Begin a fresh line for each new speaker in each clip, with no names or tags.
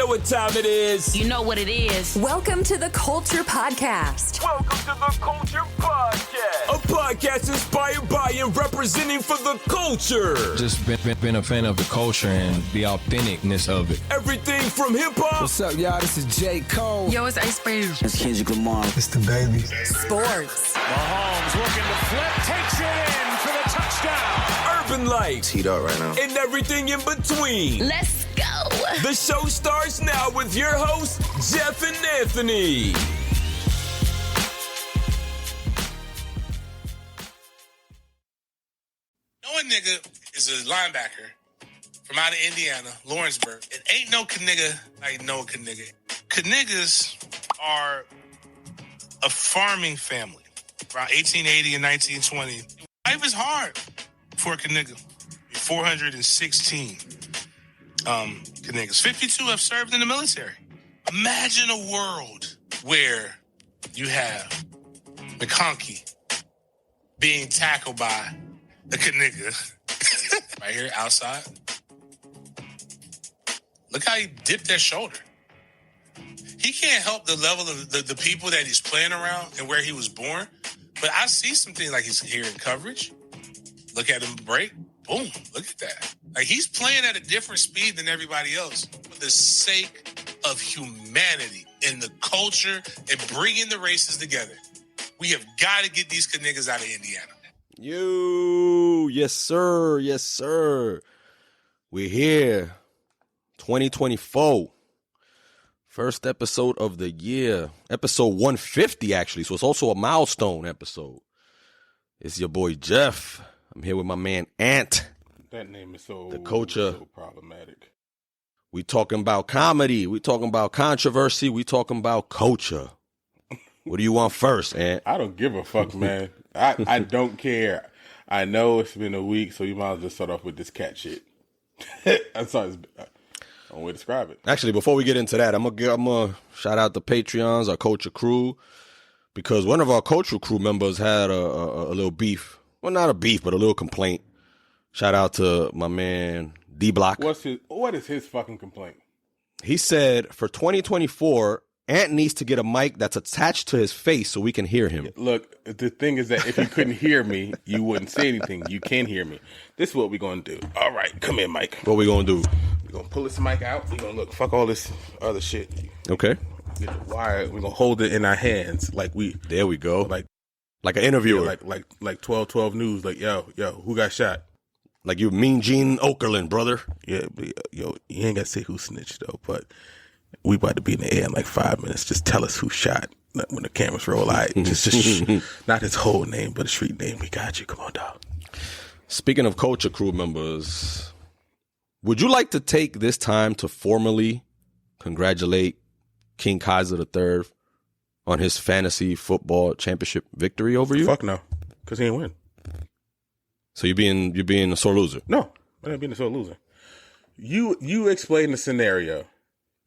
know what time it is.
You know what it is.
Welcome to the Culture Podcast.
Welcome to the Culture Podcast. A podcast inspired by and representing for the culture.
Just been a fan of the culture and the authenticness of it.
Everything from hip-hop.
What's up, y'all? This is J. Cole.
Yo, it's Ice Spice.
It's Kendrick Lamar.
It's the baby.
Sports.
Mahomes looking to flip, takes it in for the touchdown.
Urban life.
It's heat up right now.
And everything in between.
Let's go.
The show starts now with your hosts, Jeff and Anthony.
Noah Knigga is a linebacker from out of Indiana, Lawrenceburg. It ain't no Knigga like Noah Knigga. Kniggas are a farming family around 1880 and 1920. Life is hard for a Knigga. 416 Kniggas. 52 have served in the military. Imagine a world where you have McConkey being tackled by a Knigga right here outside. Look how he dipped that shoulder. He can't help the level of the people that he's playing around and where he was born. But I see some things like he's hearing coverage. Look at him break. Boom. Look at that. Like he's playing at a different speed than everybody else for the sake of humanity and the culture and bringing the races together. We have got to get these niggas out of Indiana.
Yes, sir. Yes, sir. We're here. 2024. First episode of the year. Episode 150, actually. So it's also a milestone episode. It's your boy, Jeff. I'm here with my man, Ant.
That name is
the culture.
So problematic.
We talking about comedy. We talking about controversy. We talking about culture. What do you want first, Ant?
I don't give a fuck, man. I don't care. I know it's been a week, so you might as well just start off with this cat shit. That's all. One way to describe it.
Actually, before we get into that, I'm gonna shout out the Patreons, our culture crew, because one of our cultural crew members had a little beef. Well, not a beef, but a little complaint. Shout out to my man D-Block.
What is his fucking complaint?
He said for 2024, Ant needs to get a mic that's attached to his face so we can hear him.
Look, the thing is that if you couldn't hear me, you wouldn't say anything. You can hear me. This is what we're going to do. All right, come here, Mike.
What we going to do?
We're going to pull this mic out. We're going to fuck all this other shit.
Okay.
Get the wire. We're going to hold it in our hands
There we go. Like an interviewer.
Yeah, like 12 News. Like, yo, who got shot?
Like you Mean Gene Okerlund, brother.
Yeah, but, yo, you ain't got to say who snitched, though, but we about to be in the air in like 5 minutes. Just tell us who shot when the cameras roll. Just not his whole name, but a street name. We got you. Come on, dog.
Speaking of culture crew members, would you like to take this time to formally congratulate King Kaiser III on his fantasy football championship victory over you?
Fuck no, because he ain't win.
So you're being a sore loser?
No, I ain't being a sore loser. You explain the scenario,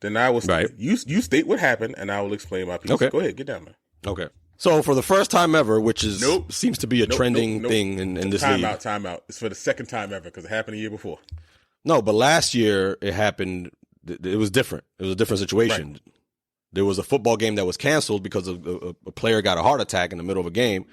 then I will.
Right.
You state what happened, and I will explain my piece.
Okay.
Go ahead, get down, man.
Okay. So for the first time ever, which is seems to be a trending thing in this league.
Time out. It's for the second time ever because it happened a year before.
No, but last year it happened. It was different. It was a different situation. Right. There was a football game that was canceled because a player got a heart attack in the middle of a game.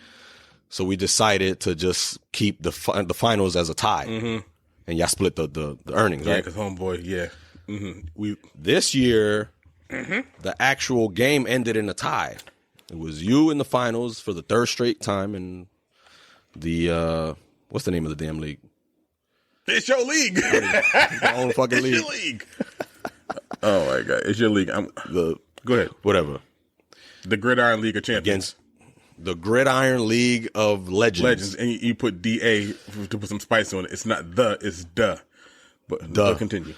So we decided to just keep the finals as a tie, and y'all split the earnings, right?
Yeah, because homeboy, yeah. Mm-hmm.
This year, the actual game ended in a tie. It was you in the finals for the third straight time, and the what's the name of the damn league?
It's your league.
It's my own fucking league.
It's your league. Oh my god, it's your league. Go ahead.
Whatever.
The Gridiron League of Champions.
Against the Gridiron League of Legends.
And you put DA to put some spice on it. It's not it's duh. But
duh.
Continue.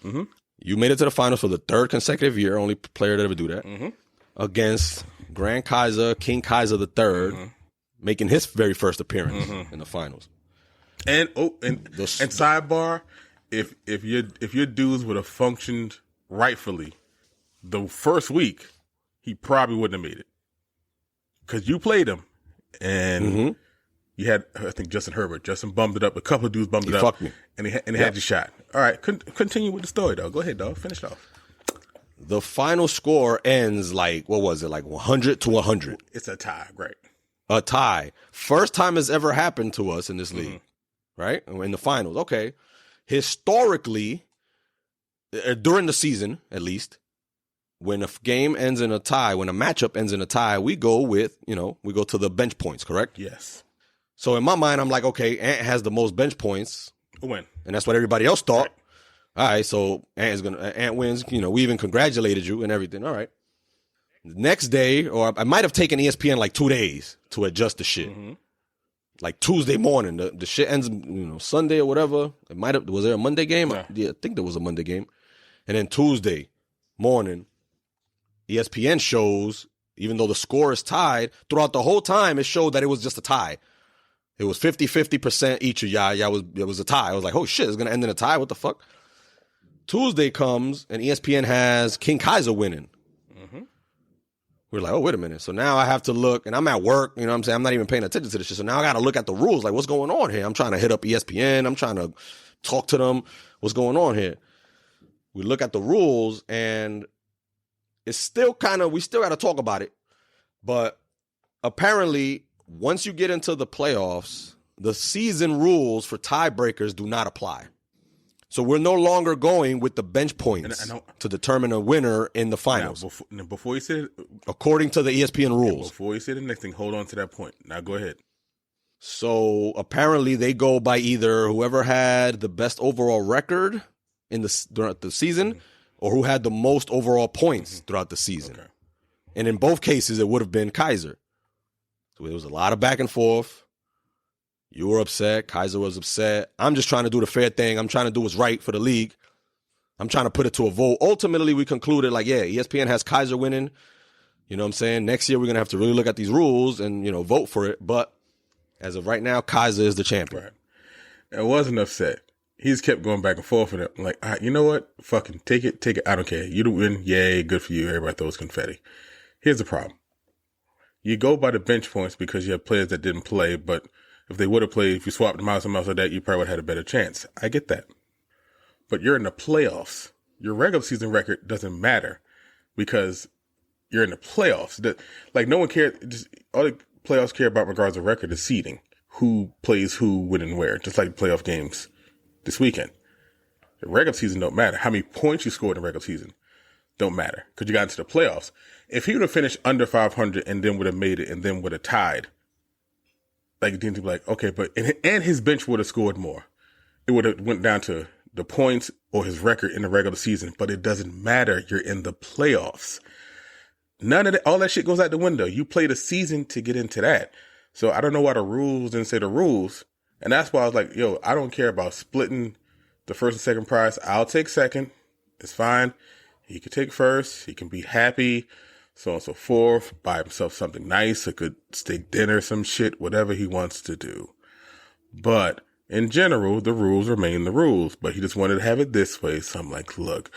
Mm-hmm.
You made it to the finals for the third consecutive year. Only player to ever do that. Mm-hmm. Against Grand Kaiser, King Kaiser III, making his very first appearance in the finals.
And sidebar, if your dudes would have functioned rightfully the first week, he probably wouldn't have made it. Because you played him, and you had, I think, Justin Herbert. Justin bummed it up. A couple of dudes bummed it up.
Fucked me.
And he had you shot. All right, continue with the story, though. Go ahead, dog. Finish it off.
the final score ends like, what was it, like 100 to 100?
It's a tie, right?
A tie. First time it's ever happened to us in this league, right? In the finals. Okay. Historically, during the season, at least, when a game ends in a tie, when a matchup ends in a tie, we go to the bench points, correct?
Yes.
So in my mind, I'm like, okay, Ant has the most bench points.
Win.
And that's what everybody else thought.
Right.
All right, so Ant wins. We even congratulated you and everything. All right. Next day, or I might have taken ESPN like 2 days to adjust the shit. Like Tuesday morning, the shit ends, Sunday or whatever. Was there a Monday game?
No.
Yeah, I think there was a Monday game. And then Tuesday morning, ESPN shows, even though the score is tied, throughout the whole time, it showed that it was just a tie. It was 50% each of y'all. It was a tie. I was like, oh shit, it's going to end in a tie? What the fuck? Tuesday comes, and ESPN has King Kaiser winning. We're like, oh, wait a minute. So now I have to look, and I'm at work, you know what I'm saying? I'm not even paying attention to this shit. So now I got to look at the rules. Like, what's going on here? I'm trying to hit up ESPN. I'm trying to talk to them. What's going on here? We look at the rules, and it's still we still got to talk about it. But apparently, once you get into the playoffs, the season rules for tiebreakers do not apply. So we're no longer going with the bench points to determine a winner in the finals.
Now, before you say it,
according to the ESPN rules.
Before you say the next thing, hold on to that point. Now go ahead.
So apparently they go by either whoever had the best overall record throughout the season or who had the most overall points throughout the season. Okay. And in both cases, it would have been Kaiser. So there was a lot of back and forth. You were upset. Kaiser was upset. I'm just trying to do the fair thing. I'm trying to do what's right for the league. I'm trying to put it to a vote. Ultimately, we concluded like, yeah, ESPN has Kaiser winning. You know what I'm saying? Next year, we're going to have to really look at these rules and, vote for it. But as of right now, Kaiser is the champion.
Right. I wasn't upset. He just kept going back and forth with it. I'm like, you know what? Fucking take it. I don't care. You don't win. Yay. Good for you. Everybody throws confetti. Here's the problem. You go by the bench points because you have players that didn't play, but if they would have played, if you swapped them out something else like that, you probably would have had a better chance. I get that. But you're in the playoffs. Your regular season record doesn't matter because you're in the playoffs. No one cares. Just all the playoffs care about in regards to record is seeding. Who plays who, when, and where. Just like playoff games this weekend. The regular season don't matter. How many points you scored in the regular season don't matter because you got into the playoffs. If he would have finished under 500 and then would have made it and then would have tied, like, then to be like, okay, but, and his bench would have scored more. It would have went down to the points or his record in the regular season, but it doesn't matter. You're in the playoffs. None of that, all that shit goes out the window. You play the season to get into that. So I don't know why the rules didn't say the rules. And that's why I was like, yo, I don't care about splitting the first and second prize. I'll take second. It's fine. He could take first. He can be happy. So on and so forth, buy himself something nice, a good steak dinner, some shit, whatever he wants to do. But in general, the rules remain the rules, but he just wanted to have it this way. So I'm like, look,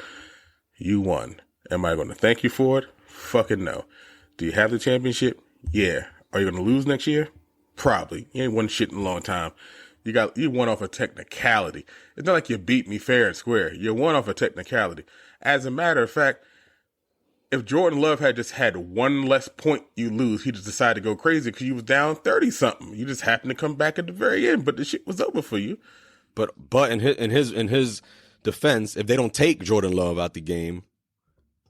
you won. Am I going to thank you for it? Fucking no. Do you have the championship? Yeah. Are you going to lose next year? Probably. You ain't won shit in a long time. You won off a technicality. It's not like you beat me fair and square. You won off a technicality. As a matter of fact, if Jordan Love had just had one less point you lose, he just decided to go crazy because you was down 30-something. You just happened to come back at the very end, but the shit was over for you.
But in his defense, if they don't take Jordan Love out the game,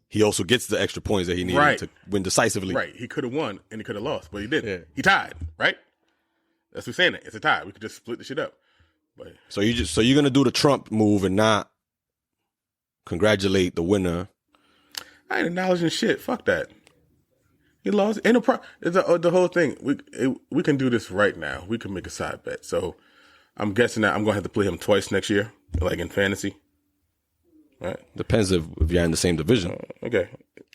he also gets the extra points that he needed to win decisively.
Right. He could have won and he could have lost, but he didn't. Yeah. He tied, right? That's what we're saying. It's a tie. We could just split the shit up. But
so you're gonna do the Trump move and not congratulate the winner.
I ain't acknowledging shit. Fuck that. He lost. Ain't no the whole thing. We can do this right now. We can make a side bet. So I'm guessing that I'm going to have to play him twice next year, like in fantasy. Right?
Depends if you're in the same division.
Okay.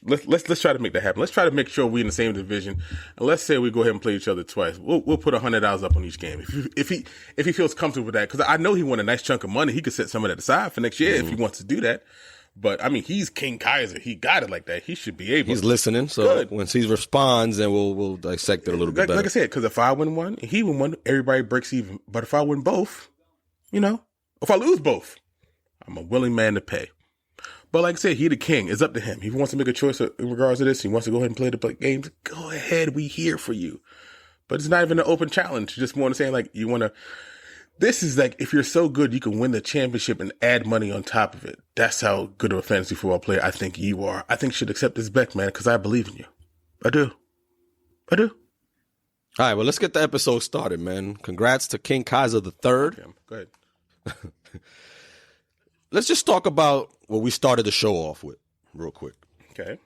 Let's try to make that happen. Let's try to make sure we're in the same division. And let's say we go ahead and play each other twice. We'll put $100 up on each game if he feels comfortable with that. Because I know he won a nice chunk of money. He could set some of that aside for next year if he wants to do that. But I mean, he's King Kaiser. He got it like that. He should be able.
He's listening. So good. Once he responds, then we'll dissect it a little bit better.
Like I said, because if I win one, and he win one, everybody breaks even. But if I win both, if I lose both, I'm a willing man to pay. But like I said, he the king. It's up to him. If he wants to make a choice in regards to this, he wants to go ahead and play the games, go ahead. We here for you. But it's not even an open challenge. You just want to say, like, you want to, this is like, if you're so good, you can win the championship and add money on top of it. That's how good of a fantasy football player I think you are. I think you should accept this bet, man, because I believe in you. I do. All
right, well, let's get the episode started, man. Congrats to King Kaiser III.
Okay, go ahead.
Let's just talk about what we started the show off with real quick.
Okay.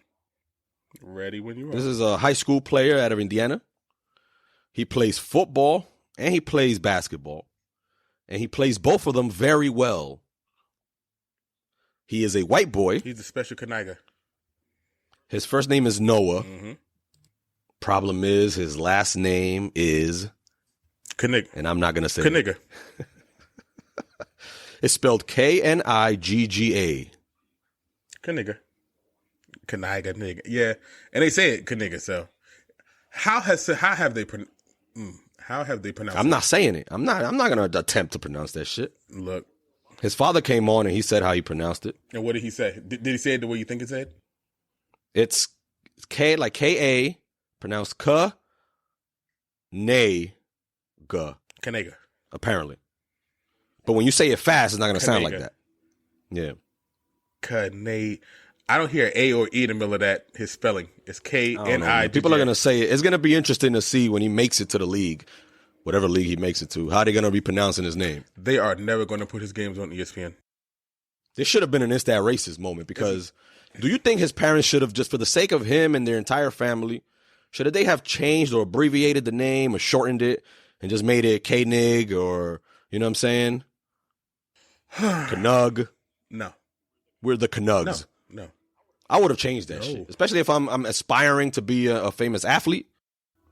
Ready when you are.
This is a high school player out of Indiana. He plays football and he plays basketball. And he plays both of them very well. He is a white boy.
He's a special Knigga.
His first name is Noah. Mm-hmm. Problem is, his last name is
Knigga.
And I'm not going to say
Knigga.
It's spelled Knigga.
Knigga. Knigga. Yeah. And they say it Knigga, so how have they pronounced
I'm not saying it. I'm not going to attempt to pronounce that shit.
Look.
His father came on and he said how he pronounced it.
And what did he say? Did he say it the way you think it said?
It's K, like K-A, pronounced Knigga.
Knigga.
Apparently. But when you say it fast, it's not going to sound like that. Yeah.
Knigga. I don't hear A or E in the middle of that, his spelling. It's K-N-I-G-G-A.
People are going to say it. It's going to be interesting to see when he makes it to the league, whatever league he makes it to, how they're going to be pronouncing his name.
They are never going to put his games on ESPN.
There should have been an It's That Racist moment because do you think his parents should have, just for the sake of him and their entire family, should they have changed or abbreviated the name or shortened it and just made it K-Nig or, you know what I'm saying? Knug.
No.
We're the Knugs.
No.
I would have changed that shit, especially if I'm aspiring to be a famous athlete.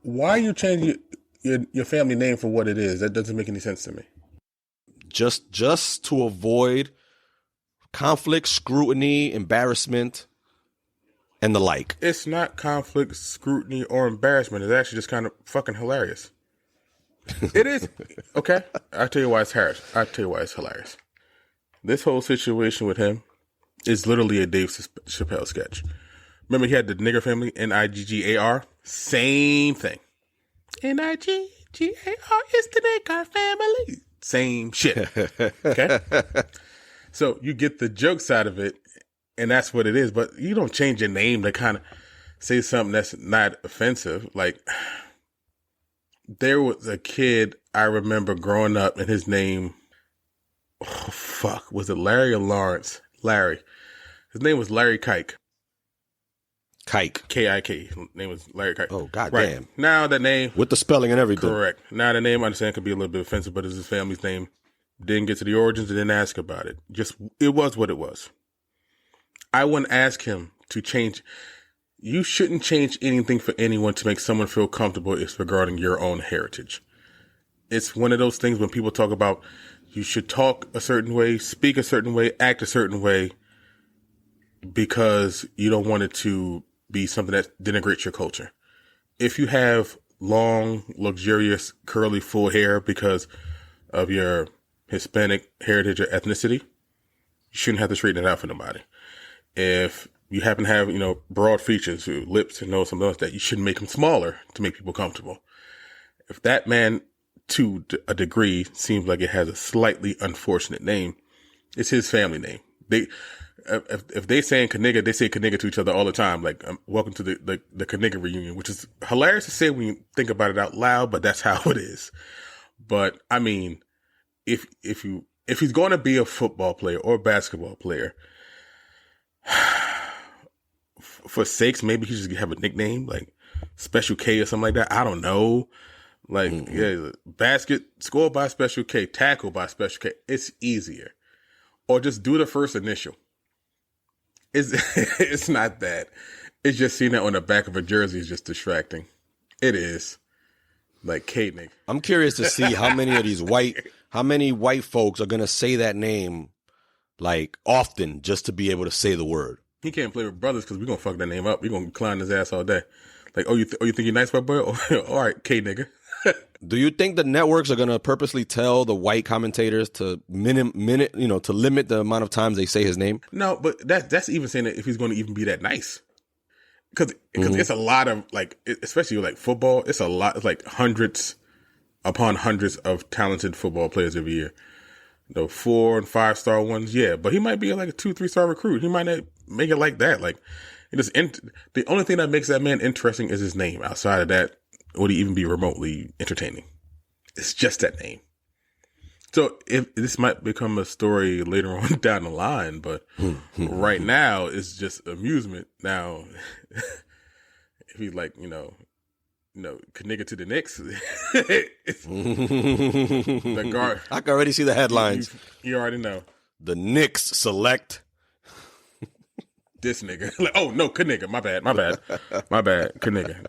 Why are you changing your family name for what it is? That doesn't make any sense to me.
Just to avoid conflict, scrutiny, embarrassment, and the like.
It's not conflict, scrutiny, or embarrassment. It's actually just kind of fucking hilarious. It is. Okay. I'll tell you why it's hilarious. This whole situation with him is literally a Dave Chappelle sketch. Remember he had the nigger family, Niggar? Same thing. Niggar is the nigger family. Same shit. Okay? So you get the joke side of it, and that's what it is. But you don't change your name to kind of say something that's not offensive. Like, there was a kid I remember growing up, and his name, was it Larry or Lawrence? Larry. His name was Larry Kike.
Kike.
K-I-K. His name was Larry Kike.
Oh, goddamn.
Right. Now that name.
With the spelling and everything.
Correct. Now the name, I understand, could be a little bit offensive, but it's his family's name. Didn't get to the origins and didn't ask about it. Just, it was what it was. I wouldn't ask him to change. You shouldn't change anything for anyone to make someone feel comfortable. It's regarding your own heritage. It's one of those things when people talk about you should talk a certain way, speak a certain way, act a certain way because you don't want it to be something that denigrates your culture. If you have long, luxurious, curly, full hair because of your Hispanic heritage or ethnicity, you shouldn't have to straighten it out for nobody. If you happen to have, broad features, lips and nose, something like that, you shouldn't make them smaller to make people comfortable. If that man, to a degree, seems like it has a slightly unfortunate name, it's his family name. If they saying Knigga, they say Knigga to each other all the time. Like, welcome to the Knigga reunion, which is hilarious to say when you think about it out loud, but that's how it is. But I mean, if he's going to be a football player or a basketball player, for sakes, maybe he should have a nickname like Special K or something like that. I don't know. Like, yeah, basket score by Special K, tackle by Special K. It's easier. Or just do the first initial. It's not that. It's just seeing that on the back of a jersey is just distracting. It is. Like K-Nig.
I'm curious to see how many of these white folks are gonna say that name like often just to be able to say the word.
He can't play with brothers because we're gonna fuck that name up. We're gonna clown his ass all day. Like, you think you're nice, white boy? All right, K-Nigga.
Do you think the networks are gonna purposely tell the white commentators to to limit the amount of times they say his name?
No, but that's even saying that if he's going to even be that nice, because it's a lot of like, especially like football, it's a lot. It's like hundreds upon hundreds of talented football players every year. 4 and 5 star ones, yeah, but he might be like a 2-3 star recruit. He might not make it like that. Like, the only thing that makes that man interesting is his name. Outside of that, would he even be remotely entertaining? It's just that name. So if this might become a story later on down the line, but right now it's just amusement. Now, if he's like, Knigga to the Knicks. The guard.
I can already see the headlines.
You already know.
The Knicks select
this nigga. Like, oh no, Knigga. My bad. Knigga.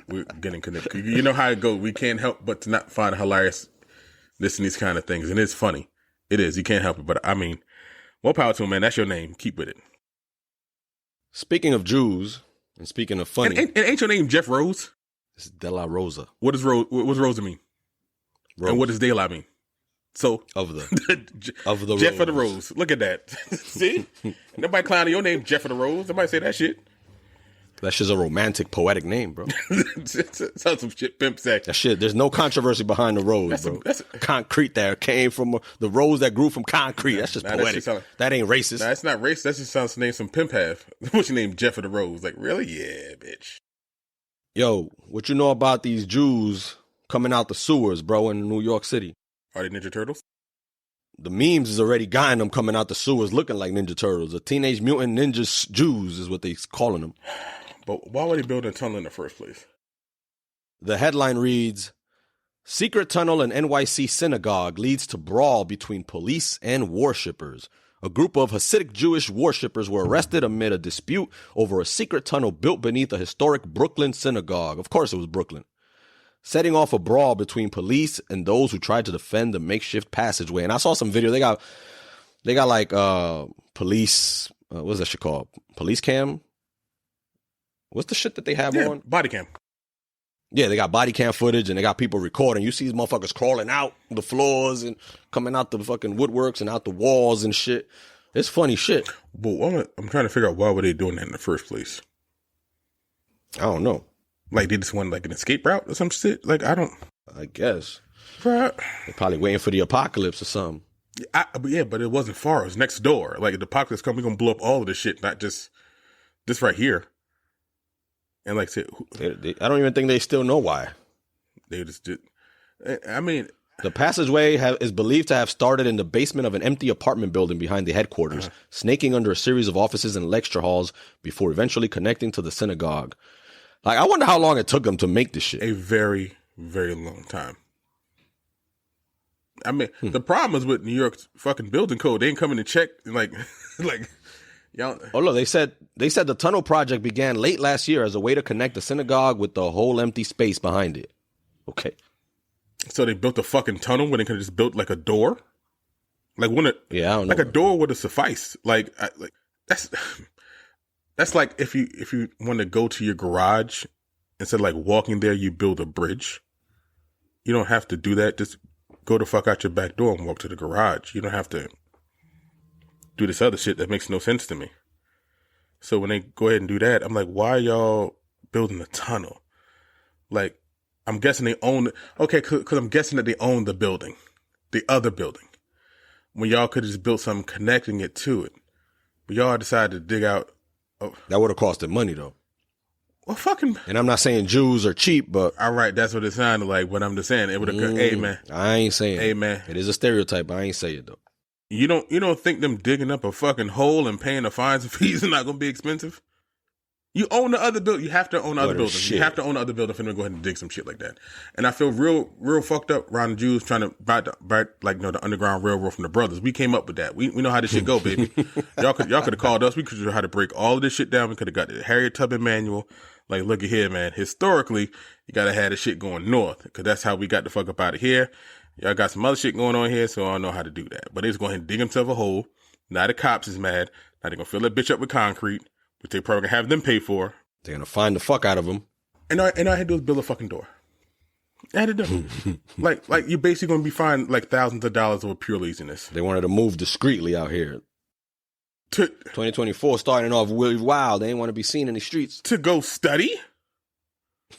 We're getting Knigga. You know how it goes. We can't help but to not find hilarious listening to these kind of things, and it's funny. It is. You can't help it. But I mean, more power to him, man. That's your name. Keep with it.
Speaking of Jews, and speaking of funny,
and ain't your name Jeff Rose?
It's De La Rosa.
What does Rosa mean? Rose. And what does De La mean? So
of the
Jeff of the Rose. Look at that. See? Nobody clowning your name, Jeff of the Rose. Nobody say that shit.
That shit's a romantic, poetic name, bro.
Sounds some shit pimp say.
That shit. There's no controversy behind the rose, bro. That's concrete that came from the rose that grew from concrete. That's just poetic. That ain't racist.
Nah, it's not racist. That just sounds to name some pimp have. What's your name, Jeff of the Rose? Like, really? Yeah, bitch.
Yo, what you know about these Jews coming out the sewers, bro, in New York City?
Are they Ninja Turtles?
The memes has already gotten them coming out the sewers looking like Ninja Turtles. The Teenage Mutant Ninja Jews is what they calling them.
But why would they build a tunnel in the first place?
The headline reads, Secret Tunnel in NYC Synagogue leads to brawl between police and worshippers. A group of Hasidic Jewish worshippers were arrested amid a dispute over a secret tunnel built beneath a historic Brooklyn synagogue. Of course it was Brooklyn. Setting off a brawl between police and those who tried to defend the makeshift passageway. And I saw some video. They got like police, what's that shit called? Police cam? What's the shit that they have on?
Body cam.
Yeah, they got body cam footage and they got people recording. You see these motherfuckers crawling out the floors and coming out the fucking woodworks and out the walls and shit. It's funny shit.
But I'm trying to figure out why were they doing that in the first place?
I don't know.
Like, they just want like an escape route or some shit? Like, I
guess.
Right.
They're probably waiting for the apocalypse or something.
But it wasn't far. It was next door. Like, the apocalypse coming, we're going to blow up all of this shit, not just this right here. And like I said,
I don't even think they still know why.
They just did. I mean,
the passageway is believed to have started in the basement of an empty apartment building behind the headquarters, snaking under a series of offices and lecture halls before eventually connecting to the synagogue. Like, I wonder how long it took them to make this shit.
A very, very long time. I mean, the problem is with New York's fucking building code. They ain't coming to check. Like. Y'all.
Oh, look, they said the tunnel project began late last year as a way to connect the synagogue with the whole empty space behind it. Okay.
So they built a fucking tunnel when they could have just built like a door? Like, I don't know. Like a door would have sufficed. Like that's like if you want to go to your garage, instead of like walking there, you build a bridge. You don't have to do that. Just go the fuck out your back door and walk to the garage. You don't have to do this other shit that makes no sense to me. So when they go ahead and do that, I'm like, why are y'all building a tunnel? Like, I'm guessing they own it. Okay, because I'm guessing that they own the building, the other building. When y'all could have just built something connecting it to it. But y'all decided to dig out.
That would have cost them money, though.
Well, fucking.
And I'm not saying Jews are cheap, but.
All right, that's what it sounded like. But I'm just saying, it would have. Hey, man.
I ain't saying.
Hey, man.
It is a stereotype, but I ain't saying it, though.
You don't think them digging up a fucking hole and paying the fines and fees is not going to be expensive? You own the other building. You have to own the other building.
Shit.
You have to own the other building for them to go ahead and dig some shit like that. And I feel real fucked up around the Jews trying to buy the Underground Railroad from the brothers. We came up with that. We know how this shit go, baby. y'all could have called us. We could have how to break all of this shit down. We could have got the Harriet Tubman manual. Like, look at here, man. Historically, you got to have this shit going north because that's how we got the fuck up out of here. Y'all got some other shit going on here, so I don't know how to do that. But they just go ahead and dig themselves a hole. Now the cops is mad. Now they're going to fill that bitch up with concrete, which they probably going to have them pay for.
They're going to find the fuck out of them.
And all I had to do was build a fucking door. I had to do. like you're basically going to be fined like thousands of dollars over pure laziness.
They wanted to move discreetly out here. 2024 starting off really wild. They didn't want to be seen in the streets.
To go study?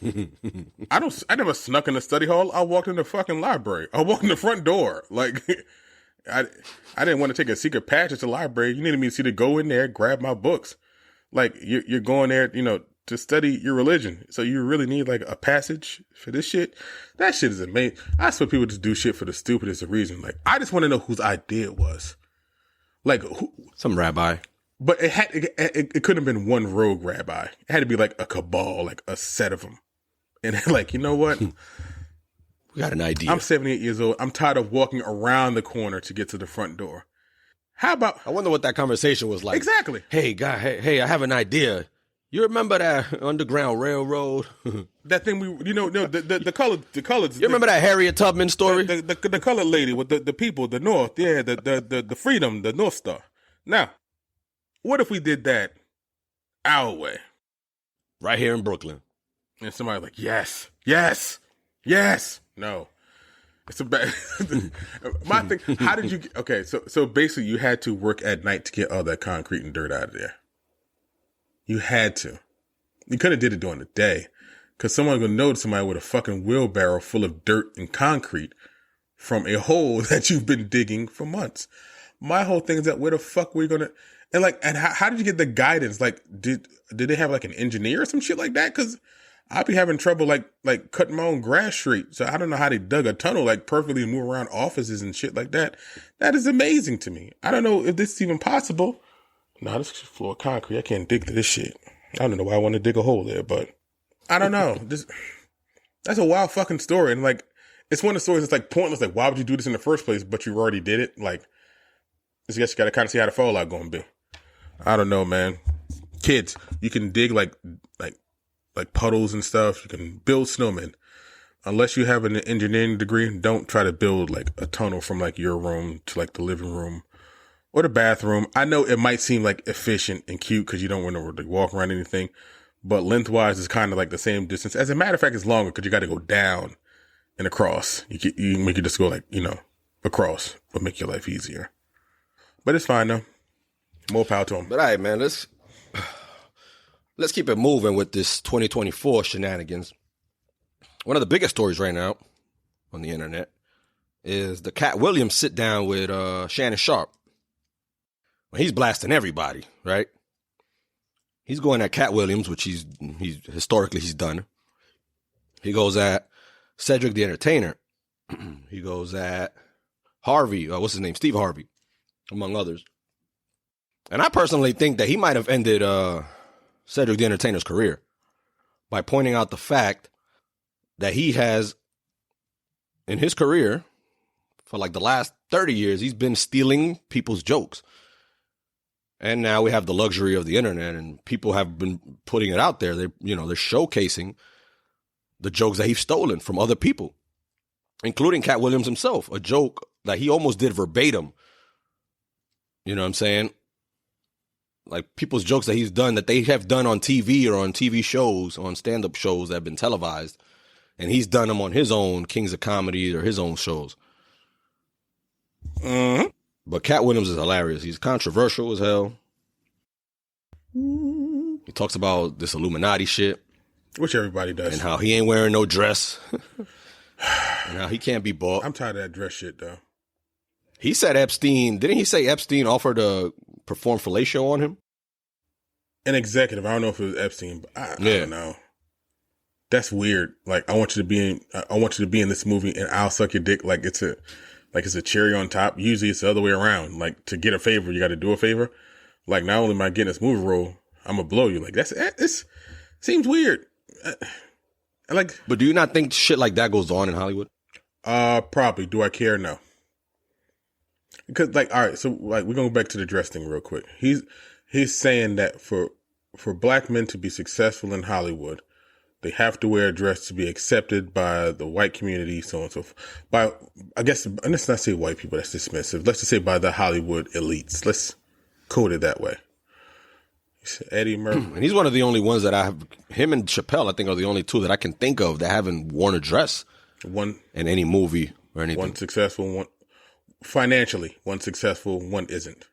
I never snuck in the study hall. I walked in the fucking library. I walked in the front door. Like, I didn't want to take a secret passage to the library. You needed me to go in there, grab my books. Like, you're going there, to study your religion. So you really need like a passage for this shit. That shit is amazing. I swear people just do shit for the stupidest of reason. Like, I just want to know whose idea it was. Like,
some rabbi.
But it couldn't have been one rogue rabbi. It had to be like a cabal, like a set of them. And like, you know what?
We got an idea.
I'm 78 years old. I'm tired of walking around the corner to get to the front door. How about?
I wonder what that conversation was like.
Exactly.
Hey, guy. Hey, I have an idea. You remember that Underground Railroad?
That thing the colored.
You remember that Harriet Tubman story?
The colored lady with the people, the North, yeah, the freedom, the North Star. Now, what if we did that our way?
Right here in Brooklyn.
And somebody like, yes. No. It's a bad, my thing, how did you, okay, so basically you had to work at night to get all that concrete and dirt out of there. You had to. You could have did it during the day, because someone's going to notice somebody with a fucking wheelbarrow full of dirt and concrete from a hole that you've been digging for months. My whole thing is that where the fuck were you going to, and how did you get the guidance? Like, did they have like an engineer or some shit like that? Because I'd be having trouble like cutting my own grass straight. So I don't know how they dug a tunnel like perfectly and move around offices and shit like that. That is amazing to me. I don't know if this is even possible. No, this is floor concrete. I can't dig to this shit. I don't know why I want to dig a hole there, but I don't know. That's a wild fucking story. And like, it's one of the stories that's like pointless. Like, why would you do this in the first place? But you already did it. Like, I guess you got to kind of see how the fallout going to be. I don't know, man. Kids, you can dig like puddles and stuff. You can build snowmen. Unless you have an engineering degree, don't try to build like a tunnel from like your room to like the living room or the bathroom. I know it might seem like efficient and cute because you don't want to like, walk around anything, but lengthwise is kind of like the same distance. As a matter of fact, it's longer because you got to go down and across. You make it just go like, across, but make your life easier. But it's fine though. More power to them.
But all right, man, let's keep it moving with this 2024 shenanigans. One of the biggest stories right now on the internet is the Katt Williams sit down with Shannon Sharp. Well, he's blasting everybody, right? He's going at Katt Williams, which he's historically done. He goes at Cedric the Entertainer. He goes at Harvey, what's his name? Steve Harvey, among others. And I personally think that he might have ended Cedric the Entertainer's career by pointing out the fact that he has, in his career, for like the last 30 years, he's been stealing people's jokes. And now we have the luxury of the internet, and people have been putting it out there. They're showcasing the jokes that he's stolen from other people, including Katt Williams himself, a joke that he almost did verbatim. You know what I'm saying? Like people's jokes that he's done, that they have done on TV or on TV shows, on stand-up shows that have been televised. And he's done them on his own Kings of Comedy or his own shows. Mm-hmm. But Katt Williams is hilarious. He's controversial as hell. He talks about this Illuminati shit.
Which everybody does.
And how he ain't wearing no dress. And how he can't be bought.
I'm tired of that dress shit, though.
He said didn't he say Epstein offered to perform fellatio on him?
An executive. I don't know if it was Epstein, but I don't know. That's weird. Like, I want you to be in this movie and I'll suck your dick like it's a cherry on top. Usually it's the other way around. Like, to get a favor, you got to do a favor. Like, not only am I getting this movie role, I'm going to blow you. Like, this seems weird.
But do you not think shit like that goes on in Hollywood?
Probably. Do I care? No. Because, like, all right, so, like, we're going to go back to the dress thing real quick. He's saying that for black men to be successful in Hollywood, they have to wear a dress to be accepted by the white community, so on and so forth. Let's not say white people, that's dismissive. Let's just say by the Hollywood elites. Let's code it that way. Eddie Murphy.
And he's one of the only ones that him and Chappelle, I think, are the only two that I can think of that haven't worn a dress
One
in any movie or anything.
One successful, one financially, one successful, one isn't.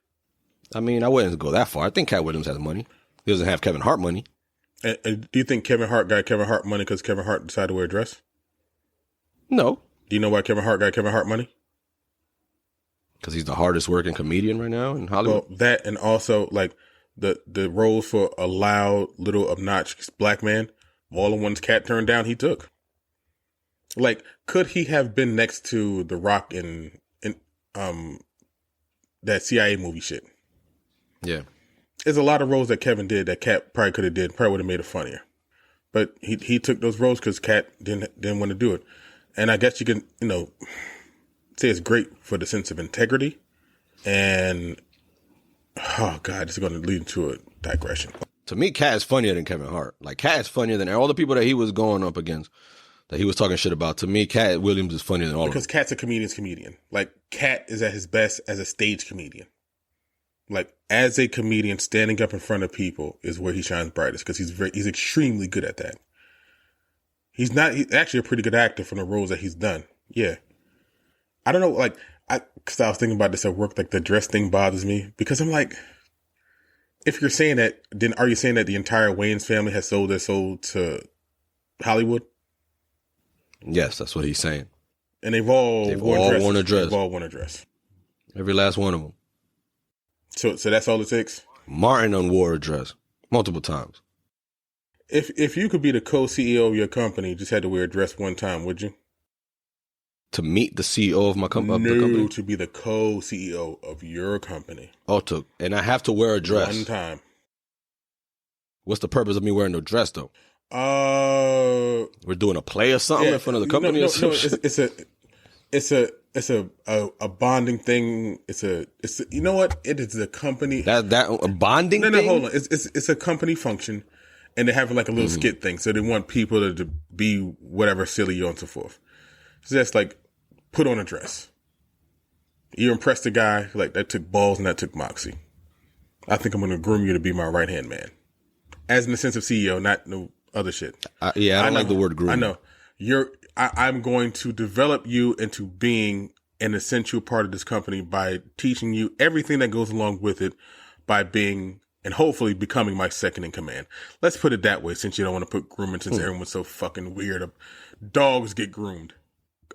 I mean, I wouldn't go that far. I think Katt Williams has money. He doesn't have Kevin Hart money.
And do you think Kevin Hart got Kevin Hart money because Kevin Hart decided to wear a dress?
No.
Do you know why Kevin Hart got Kevin Hart money?
Because he's the hardest working comedian right now in Hollywood.
Well, that and also like the roles for a loud, little obnoxious black man, all the ones Katt turned down, he took. Like, could he have been next to The Rock in that CIA movie shit?
Yeah.
There's a lot of roles that Kevin did that Katt probably could have did, probably would have made it funnier. But he took those roles because Katt didn't want to do it. And I guess you can, say it's great for the sense of integrity. And, oh, God, this is going to lead to a digression.
To me, Katt is funnier than Kevin Hart. Like, Katt is funnier than all the people that he was going up against, that he was talking shit about. To me, Katt Williams is funnier than all of them.
Because Katt's a comedian's comedian. Like, Katt is at his best as a stage comedian. Like, as a comedian, standing up in front of people is where he shines brightest because he's extremely good at that. He's actually a pretty good actor from the roles that he's done. Yeah. I don't know, like, because I was thinking about this at work, like, the dress thing bothers me because I'm like, if you're saying that, then are you saying that the entire Wayans family has sold their soul to Hollywood?
Yes, that's what he's saying.
And they've all worn a dress. They've all worn a dress.
Every last one of them.
So that's all it takes?
Martin wore a dress multiple times.
If you could be the co-CEO of your company, just had to wear a dress one time, would you?
To meet the CEO of my company?
No, to be the co-CEO of your company.
Oh, and I have to wear a dress.
One time.
What's the purpose of me wearing no dress, though? We're doing a play or something in front of the company?
No, it's a bonding thing. It's you know what? It is a company.
That a bonding thing?
No, hold on. It's a company function. And they're having like a little skit thing. So they want people to be whatever silly and so forth. So that's like, put on a dress. You impressed the guy, like that took balls and that took moxie. I think I'm going to groom you to be my right-hand man. As in the sense of CEO, not no other shit.
I don't like the word groom.
I know. I'm going to develop you into being an essential part of this company by teaching you everything that goes along with it by being and hopefully becoming my second in command. Let's put it that way, since you don't want to put grooming, since everyone's so fucking weird. Dogs get groomed.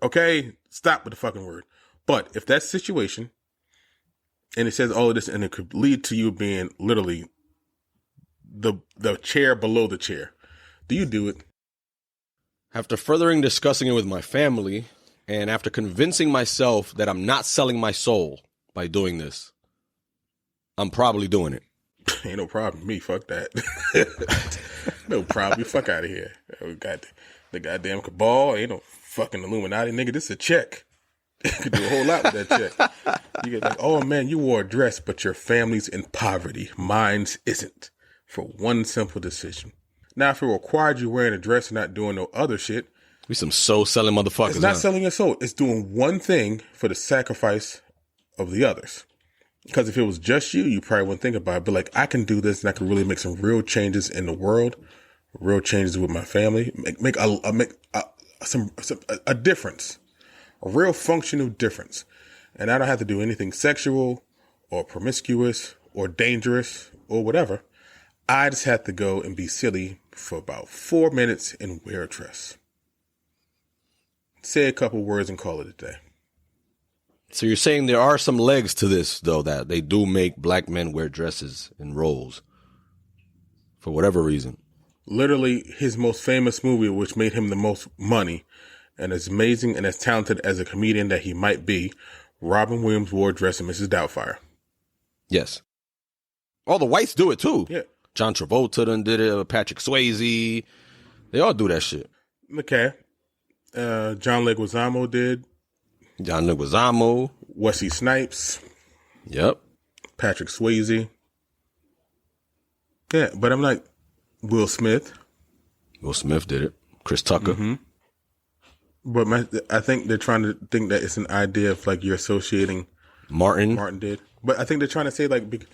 Okay? Stop with the fucking word. But if that's the situation, and it says all of this, and it could lead to you being literally the chair below the chair, do you do it?
After furthering discussing it with my family, and after convincing myself that I'm not selling my soul by doing this, I'm probably doing it.
Ain't no problem. Me, fuck that. No problem. Fuck out of here. We got the goddamn cabal. Ain't no fucking Illuminati, nigga. This is a check. You could do a whole lot with that check. You get like, oh man, you wore a dress, but your family's in poverty. Mine's isn't. For one simple decision. Now, if it required you wearing a dress and not doing no other shit,
we some soul selling motherfuckers.
It's not selling your soul. It's doing one thing for the sacrifice of the others. Because if it was just you probably wouldn't think about it. But like, I can do this and I can really make some real changes in the world, real changes with my family, make a difference, a real functional difference. And I don't have to do anything sexual or promiscuous or dangerous or whatever. I just have to go and be silly for about 4 minutes and wear a dress. Say a couple words and call it a day.
So you're saying there are some legs to this, though, that they do make black men wear dresses in roles for whatever reason.
Literally, his most famous movie, which made him the most money, and as amazing and as talented as a comedian that he might be, Robin Williams wore a dress in Mrs. Doubtfire.
Yes. All the whites do it, too.
Yeah.
John Travolta done did it, Patrick Swayze. They all do that shit.
Okay. John Leguizamo did.
John Leguizamo.
Wesley Snipes.
Yep.
Patrick Swayze. Yeah, but I'm like, Will Smith.
Will Smith did it. Chris Tucker.
Mm-hmm. But I think they're trying to think that it's an idea of like you're associating. Martin did. But I think they're trying to say like,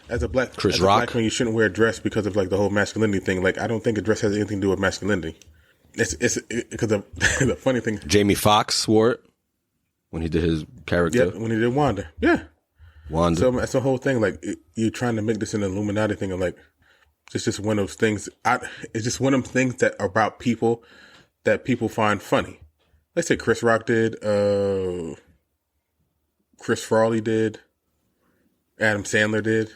as a black man, you shouldn't wear a dress because of like the whole masculinity thing. Like, I don't think a dress has anything to do with masculinity. It's because the funny thing.
Jamie Foxx wore it when he did his character.
Yeah, when he did Wanda. Yeah.
Wanda.
So that's the whole thing. Like, you're trying to make this an Illuminati thing. Of like, it's just one of those things. It's just one of them things that are about people that people find funny. Let's say Chris Rock did. Chris Farley did. Adam Sandler did.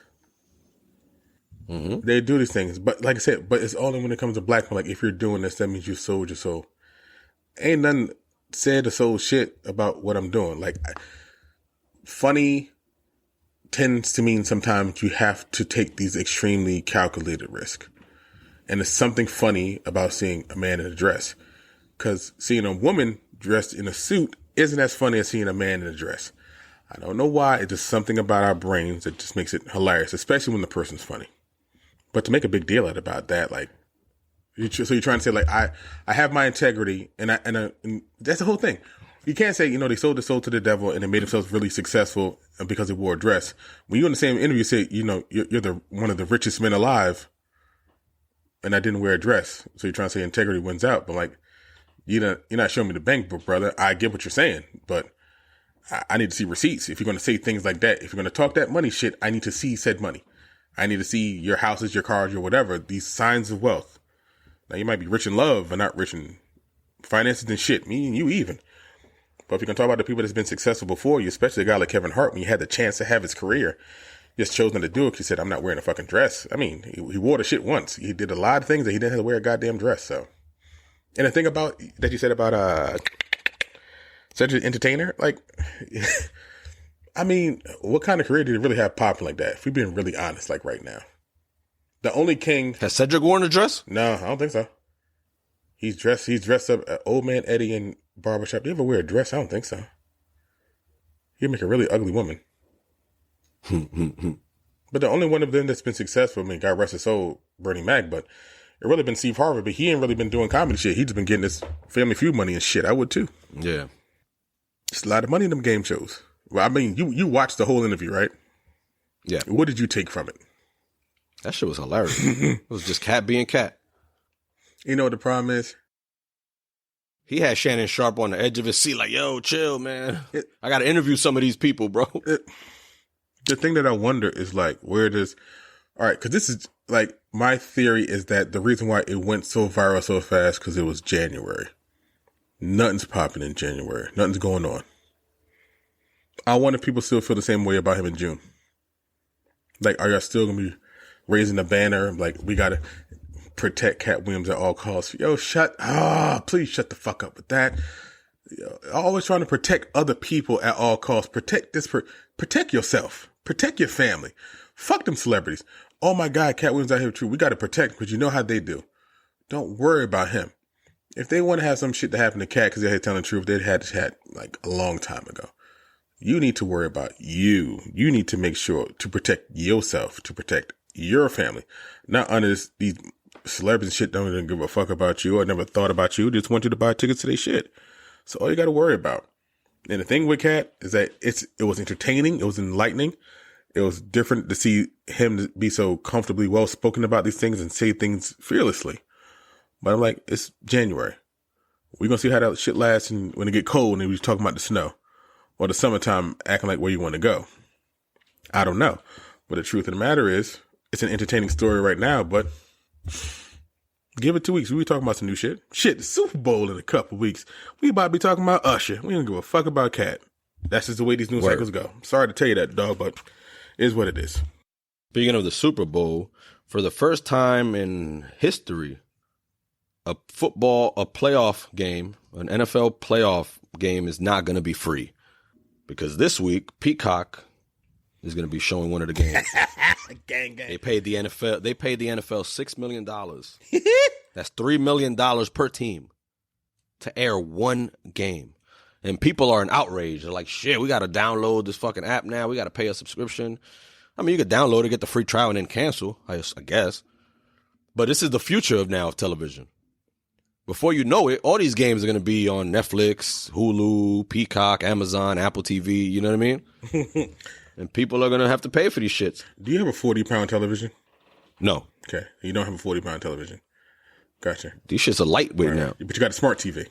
Mm-hmm.
They do these things, but like I said, but it's only when it comes to black people. Like, if you're doing this, that means you sold your soul. Ain't nothing said or sold shit about what I'm doing. Like, funny tends to mean sometimes you have to take these extremely calculated risks. And there's something funny about seeing a man in a dress. Because seeing a woman dressed in a suit isn't as funny as seeing a man in a dress. I don't know why. It's just something about our brains that just makes it hilarious, especially when the person's funny. But to make a big deal out about that, like, so you're trying to say, like, I have my integrity, and that's the whole thing. You can't say, they sold the soul to the devil and they made themselves really successful because they wore a dress. When you in the same interview say, you're one of the richest men alive, and I didn't wear a dress. So you're trying to say integrity wins out, but like, you're not showing me the bank book, brother. I get what you're saying, but I need to see receipts. If you're going to say things like that, if you're going to talk that money shit, I need to see said money. I need to see your houses, your cars, your whatever, these signs of wealth. Now, you might be rich in love, but not rich in finances and shit. Me and you even. But if you're going to talk about the people that's been successful before you, especially a guy like Kevin Hart, when he had the chance to have his career, he just chose not to do it because he said, I'm not wearing a fucking dress. I mean, he wore the shit once. He did a lot of things that he didn't have to wear a goddamn dress, so. And the thing about, that you said about, Cedric Entertainer, like, I mean, what kind of career did he really have popping like that? If we're being really honest, like right now. The only king.
Has Cedric worn a dress?
No, I don't think so. He's dressed up Old Man Eddie in Barbershop. Do you ever wear a dress? I don't think so. He'd make a really ugly woman. But the only one of them that's been successful, I mean, God rest his soul, Bernie Mac, but it really been Steve Harvey, but he ain't really been doing comedy shit. He's just been getting this Family Feud money and shit. I would too.
Yeah.
It's a lot of money in them game shows. Well, I mean, you watched the whole interview, right?
Yeah.
What did you take from it?
That shit was hilarious. It was just Katt being Katt.
You know what the problem is?
He had Shannon Sharp on the edge of his seat like, yo, chill, man. I got to interview some of these people, bro.
The thing that I wonder is like, all right, because this is like, my theory is that the reason why it went so viral so fast because it was January. Nothing's popping in January. Nothing's going on. I wonder if people still feel the same way about him in June. Like, are y'all still going to be raising a banner? Like, we got to protect Katt Williams at all costs. Yo, please shut the fuck up with that. Always trying to protect other people at all costs. Protect yourself. Protect your family. Fuck them celebrities. Oh my God, Katt Williams out here too. We got to protect because you know how they do. Don't worry about him. If they want to have some shit to happen to Katt because they're here telling the truth, they'd had like a long time ago. You need to worry about you. You need to make sure to protect yourself, to protect your family. Not under these celebrities shit don't even give a fuck about you or never thought about you. Just want you to buy tickets to their shit. So all you got to worry about. And the thing with Katt is that it was entertaining. It was enlightening. It was different to see him be so comfortably well spoken about these things and say things fearlessly. But I'm like, it's January. We're going to see how that shit lasts and when it get cold and we're talking about the snow or the summertime acting like where you want to go. I don't know. But the truth of the matter is it's an entertaining story right now, but give it 2 weeks. We'll be talking about some new shit. Shit, the Super Bowl in a couple weeks. We about to be talking about Usher. We don't give a fuck about Katt. That's just the way these news cycles go. Sorry to tell you that, dog, but it is what it is.
Speaking of the Super Bowl, for the first time in history, a playoff game, an NFL playoff game is not going to be free. Because this week, Peacock is going to be showing one of the games.
Gang.
They paid the NFL $6 million. That's $3 million per team to air one game. And people are in outrage. They're like, shit, we got to download this fucking app now. We got to pay a subscription. I mean, you could download it, get the free trial, and then cancel, I guess. But this is the future of television. Before you know it, all these games are going to be on Netflix, Hulu, Peacock, Amazon, Apple TV. You know what I mean? And people are going to have to pay for these shits.
Do you have a 40-pound television?
No.
Okay. You don't have a 40-pound television. Gotcha.
These shits are lightweight now.
But you got a smart TV.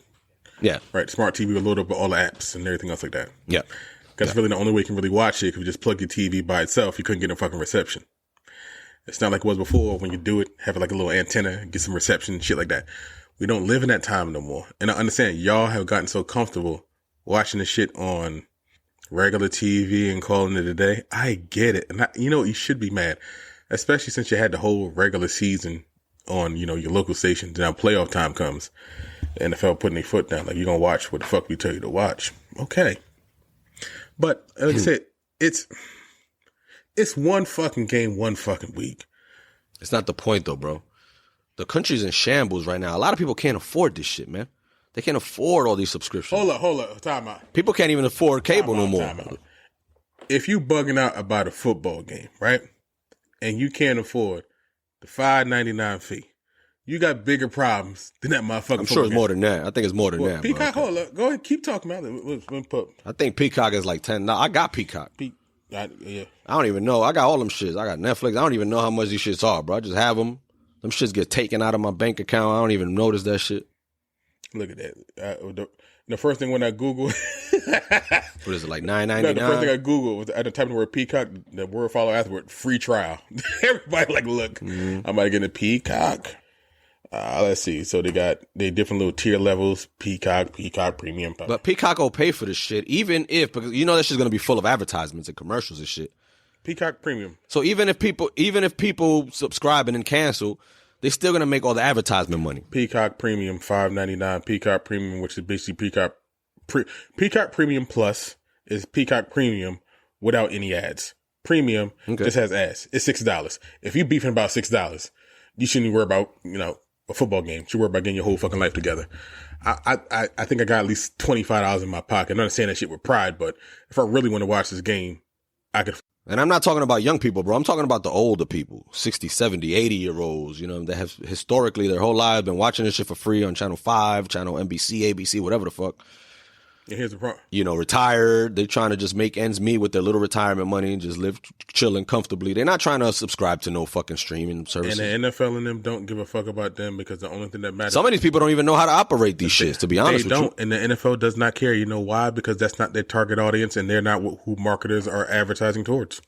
Yeah.
Right. Smart TV will load up all the apps and everything else like that.
Yeah.
That's really the only way you can really watch it. If you just plug your TV by itself, you couldn't get no fucking reception. It's not like it was before when you do it, have like a little antenna, get some reception, shit like that. We don't live in that time no more. And I understand y'all have gotten so comfortable watching the shit on regular TV and calling it a day. I get it. And you should be mad, especially since you had the whole regular season on, your local station. Now playoff time comes. The NFL putting their foot down. Like, you're going to watch what the fuck we tell you to watch. Okay. But like I said, it's one fucking game, one fucking week.
It's not the point though, bro. The country's in shambles right now. A lot of people can't afford this shit, man. They can't afford all these subscriptions.
Hold up. Time out.
People can't even afford cable no more.
If you bugging out about a football game, right? And you can't afford the $5.99 fee, you got bigger problems than that motherfucker.
I'm sure it's more than that. I think it's more than that.
Peacock, hold up. Go ahead, keep talking about it.
I think Peacock is like 10. No, I got Peacock.
Yeah.
I don't even know. I got all them shits. I got Netflix. I don't even know how much these shits are, bro. I just have them. Them shits get taken out of my bank account. I don't even notice that shit.
Look at that. The first thing when I Google,
what is it, like $9.99?
No, the first thing I Googled was at the type of word Peacock, the word follow afterward, free trial. Everybody like, look, I'm about to get a Peacock. Let's see. So they different little tier levels, Peacock Premium.
But Peacock will pay for this shit, even if, because that shit's going to be full of advertisements and commercials and shit.
Peacock Premium.
So even if people subscribe and then cancel, they're still going to make all the advertisement money.
Peacock Premium, $5.99. Peacock Premium, which is basically Peacock Premium Plus is Peacock Premium without any ads. Premium just has ads. It's $6. If you're beefing about $6, you shouldn't even worry about, a football game. You should worry about getting your whole fucking life together. I think I got at least $25 in my pocket. I'm not saying that shit with pride, but if I really want to watch this game, I could.
And I'm not talking about young people, bro. I'm talking about the older people, 60, 70, 80-year-olds, that have historically their whole lives been watching this shit for free on Channel 5, Channel NBC, ABC, whatever the fuck.
And here's the problem.
Retired. They're trying to just make ends meet with their little retirement money and just live chilling comfortably. They're not trying to subscribe to no fucking streaming services.
And the NFL and them don't give a fuck about them because the only thing that matters.
Some of these people don't even know how to operate these shits, to be honest with you. They don't.
And the NFL does not care. You know why? Because that's not their target audience and they're not who marketers are advertising towards.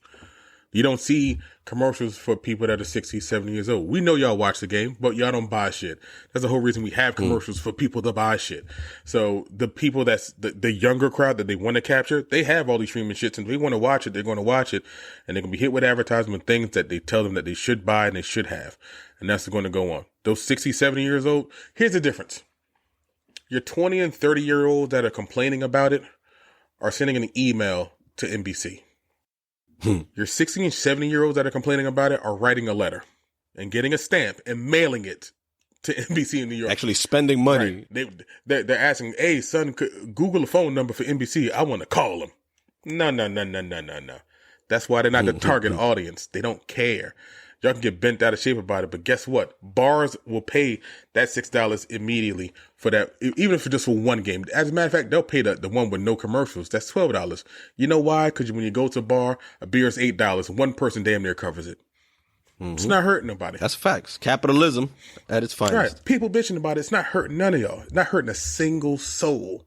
You don't see commercials for people that are 60, 70 years old. We know y'all watch the game, but y'all don't buy shit. That's the whole reason we have commercials for people to buy shit. So the people that's the younger crowd that they want to capture, they have all these streaming shits and if they want to watch it, they're going to watch it and they're going to be hit with advertisement things that they tell them that they should buy and they should have. And that's going to go on. Those 60, 70 years old, here's the difference. Your 20 and 30-year-olds that are complaining about it are sending an email to NBC. Your 60 and 70-year-olds that are complaining about it are writing a letter and getting a stamp and mailing it to NBC in New York.
Actually spending money.
Right. They're asking, hey, son, Google a phone number for NBC. I want to call them. No. That's why they're not the target audience. They don't care. Y'all can get bent out of shape about it, but guess what? Bars will pay that $6 immediately for that, even if it's just for one game. As a matter of fact, they'll pay the one with no commercials. That's $12. You know why? Because when you go to a bar, a beer is $8. One person damn near covers it. It's not hurting nobody.
That's facts. Capitalism at its finest.
Right. People bitching about it. It's not hurting none of y'all. It's not hurting a single soul.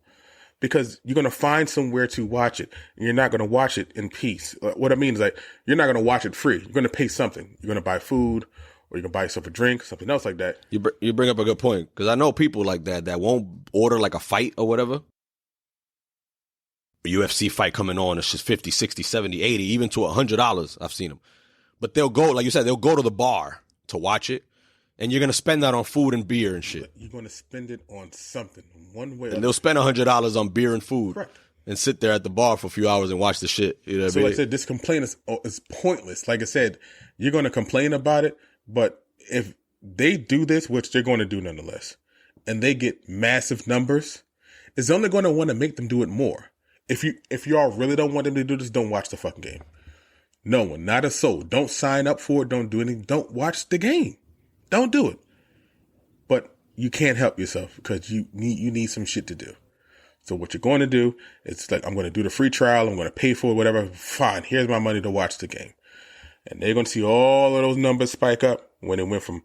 Because you're going to find somewhere to watch it. And you're not going to watch it in peace. What I mean is like, you're not going to watch it free. You're going to pay something. You're going to buy food or you're going to buy yourself a drink, something else like that.
You bring up a good point. Because I know people like that won't order like a fight or whatever. A UFC fight coming on, it's just 50, 60, 70, 80, even to $100. I've seen them. But they'll go, like you said, they'll go to the bar to watch it. And you're going to spend that on food and beer and shit.
You're going to spend it on something, one way.
And they'll spend $100 on beer and food.
Correct.
And sit there at the bar for a few hours and watch the shit. You know what I mean?
Like I said, this complaint is pointless. Like I said, you're going to complain about it, but if they do this, which they're going to do nonetheless, and they get massive numbers, it's only going to want to make them do it more. If y'all really don't want them to do this, don't watch the fucking game. No one, not a soul. Don't sign up for it. Don't do anything. Don't watch the game. Don't do it. But you can't help yourself because you need some shit to do. So what you're going to do is like, I'm going to do the free trial. I'm going to pay for it, whatever. Fine. Here's my money to watch the game. And they're going to see all of those numbers spike up when it went from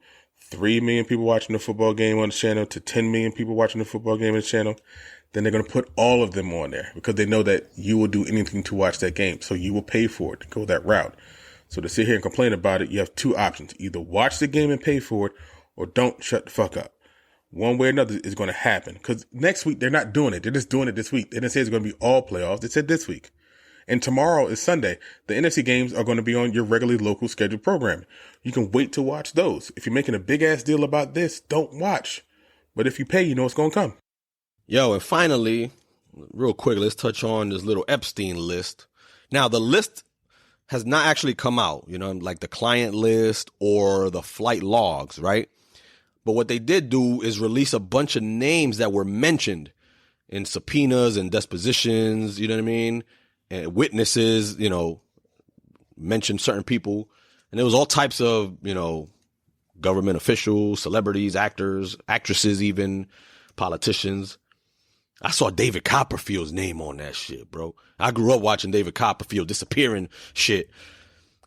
3 million people watching the football game on the channel to 10 million people watching the football game on the channel, then they're going to put all of them on there because they know that you will do anything to watch that game. So you will pay for it to go that route. So to sit here and complain about it, you have 2 options. Either watch the game and pay for it or don't shut the fuck up. One way or another is going to happen because next week they're not doing it. They're just doing it this week. They didn't say it's going to be all playoffs. They said this week. And tomorrow is Sunday. The NFC games are going to be on your regularly local scheduled programming. You can wait to watch those. If you're making a big ass deal about this, don't watch. But if you pay, you know it's going to come.
Yo, and finally, real quick, let's touch on this little Epstein list. Now, the list has not actually come out, you know, like the client list or the flight logs, right? But what they did do is release a bunch of names that were mentioned in subpoenas and depositions, you know what I mean? And witnesses, you know, mentioned certain people. And there was all types of, you know, government officials, celebrities, actors, actresses, even politicians. I saw David Copperfield's name on that shit, bro. I grew up watching David Copperfield disappearing shit.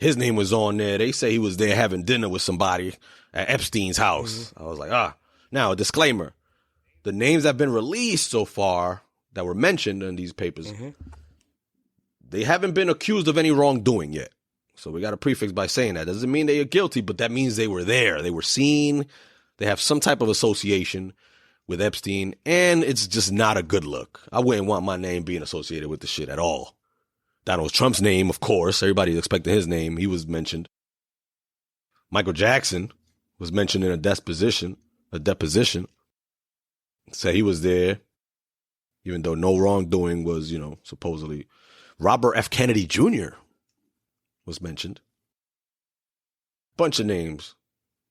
His name was on there. They say he was there having dinner with somebody at Epstein's house. I was like, Now, a disclaimer. The names that have been released so far that were mentioned in these papers, they haven't been accused of any wrongdoing yet. So we got a prefix by saying that. Doesn't mean they are guilty, but that means they were there. They were seen. They have some type of association with Epstein, and it's just not a good look. I wouldn't want my name being associated with the shit at all. Donald Trump's name, of course. Everybody's expecting his name. He was mentioned. Michael Jackson was mentioned in a deposition. Said he was there, even though no wrongdoing was, you know, supposedly. Robert F. Kennedy Jr. was mentioned. Bunch of names.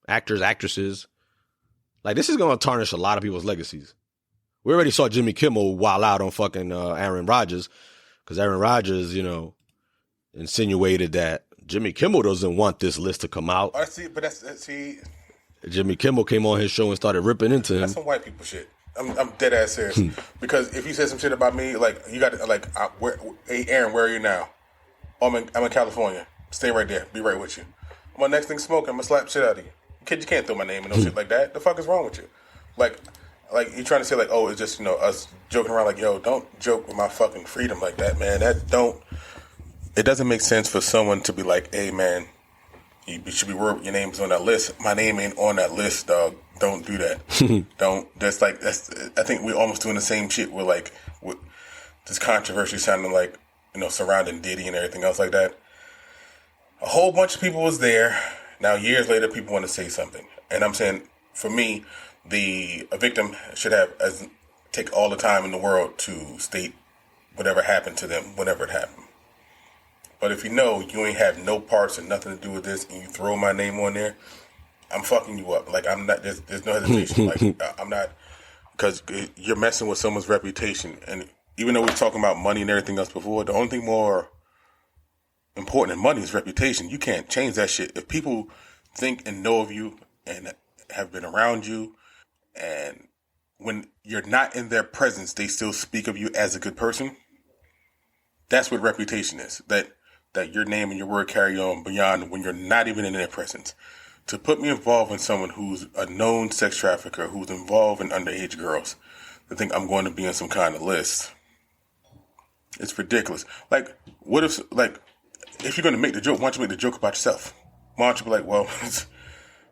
Actors, actresses. Like, this is going to tarnish a lot of people's legacies. We already saw Jimmy Kimmel wild out on fucking Aaron Rodgers, because Aaron Rodgers, you know, insinuated that Jimmy Kimmel doesn't want this list to come out.
I see, but see.
Jimmy Kimmel came on his show and started ripping into him.
That's some white people shit. I'm dead ass serious. Because if you said some shit about me, like, you got to, like, hey, Aaron, where are you now? Oh, I'm in California. Stay right there. Be right with you. My next thing smoking, I'm going to slap shit out of you. Kid, you can't throw my name in no shit like that. The fuck is wrong with you? Like you trying to say, like, oh, it's just, you know, us joking around, like, yo, don't joke with my fucking freedom like that, man. It doesn't make sense for someone to be like, hey, man, you should be worried your name's on that list. My name ain't on that list, dog. Don't do that. I think we're almost doing the same shit with, like, with this controversy sounding like, you know, surrounding Diddy and everything else like that. A whole bunch of people was there. Now, years later, people want to say something. And I'm saying, for me, a victim should take all the time in the world to state whatever happened to them, whenever it happened. But if you know you ain't have no parts and nothing to do with this, and you throw my name on there, I'm fucking you up. Like, I'm not, there's no hesitation. Like, I'm not, because you're messing with someone's reputation. And even though we're talking about money and everything else before, the only thing more important than money is reputation. You can't change that shit. If people think and know of you and have been around you, and when you're not in their presence, they still speak of you as a good person, that's what reputation is. That your name and your word carry on beyond when you're not even in their presence. To put me involved in someone who's a known sex trafficker, who's involved in underage girls, to think I'm going to be on some kind of list, it's ridiculous. Like, what if, like, if you're going to make the joke, why don't you make the joke about yourself? Why don't you be like, well,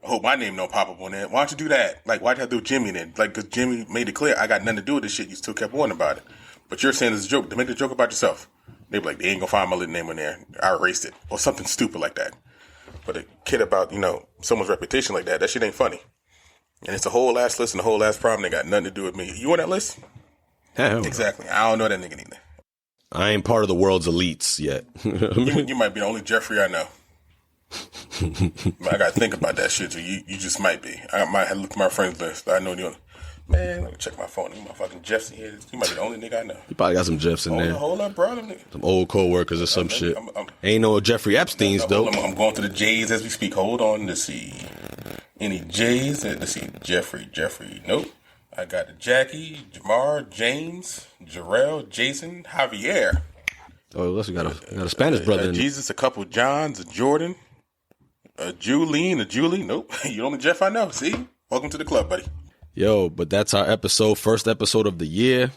I hope my name don't pop up on there. Why don't you do that? Like, why'd you have to do Jimmy then? Like, because Jimmy made it clear, I got nothing to do with this shit. You still kept on about it. But you're saying it's a joke. To make the joke about yourself. They be like, they ain't going to find my little name on there. I erased it. Or something stupid like that. But a kid about, you know, someone's reputation like that shit ain't funny. And it's a whole ass list and a whole ass problem. They got nothing to do with me. You on that list?
Hell
exactly. No. I don't know that nigga either.
I ain't part of the world's elites yet.
you might be the only Jeffrey I know. I got to think about that shit. You just might be. I might have looked at my friends list. I know the only. Man, let me check my phone. You motherfucking Jeffs in here. You might be the only nigga I know.
You probably got some Jeffs in there.
Hold up, bro.
Some old co-workers or some shit. Ain't no Jeffrey Epsteins, though.
I'm going to the J's as we speak. Hold on to see. Any J's? Let's see. Jeffrey. Nope. I got the Jackie, Jamar, James, Jarrell, Jason, Javier.
Oh, we got a Spanish brother in
Jesus, a couple Johns, a Jordan. A Julie? Nope. You're the only Jeff I know. See? Welcome to the club, buddy.
Yo, but that's our first episode of the year.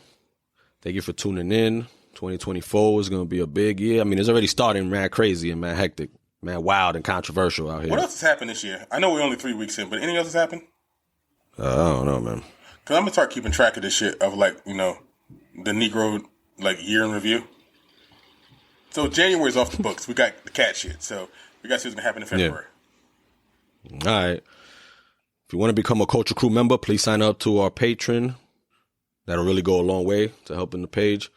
Thank you for tuning in. 2024 is going to be a big year. I mean, it's already starting mad crazy and mad hectic, mad wild and controversial out here.
What else has happened this year? I know we're only 3 weeks in, but anything else has happened?
I don't know, man.
Because I'm going to start keeping track of this shit of, like, you know, the Negro, like, year in review. So January's off the books. We got the cat shit. So we got to see what's going to happen in February.
Yeah. All right. If you want to become a Culture Crew member, please sign up to our Patreon. That'll really go a long way to helping the page.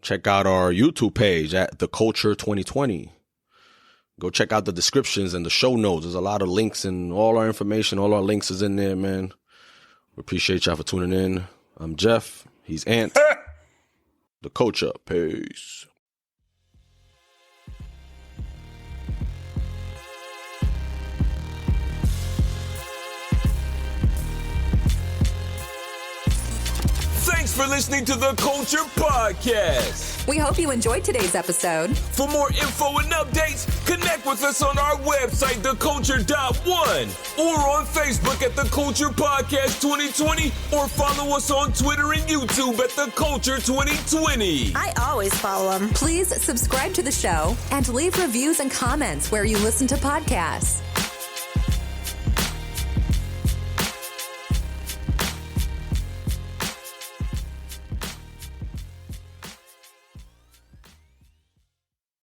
Check out our YouTube page at The Culture 2020. Go check out the descriptions and the show notes. There's a lot of links and all our information, all our links is in there, man. We appreciate y'all for tuning in. I'm Jeff. He's Ant. The Culture. Peace.
Thanks for listening to the Culture Podcast.
We hope you enjoyed today's episode.
For more info and updates, connect with us on our website, theculture.one, or on Facebook at The Culture Podcast 2020, or follow us on Twitter and YouTube at The Culture 2020.
I always follow them.
Please subscribe to the show and leave reviews and comments where you listen to podcasts.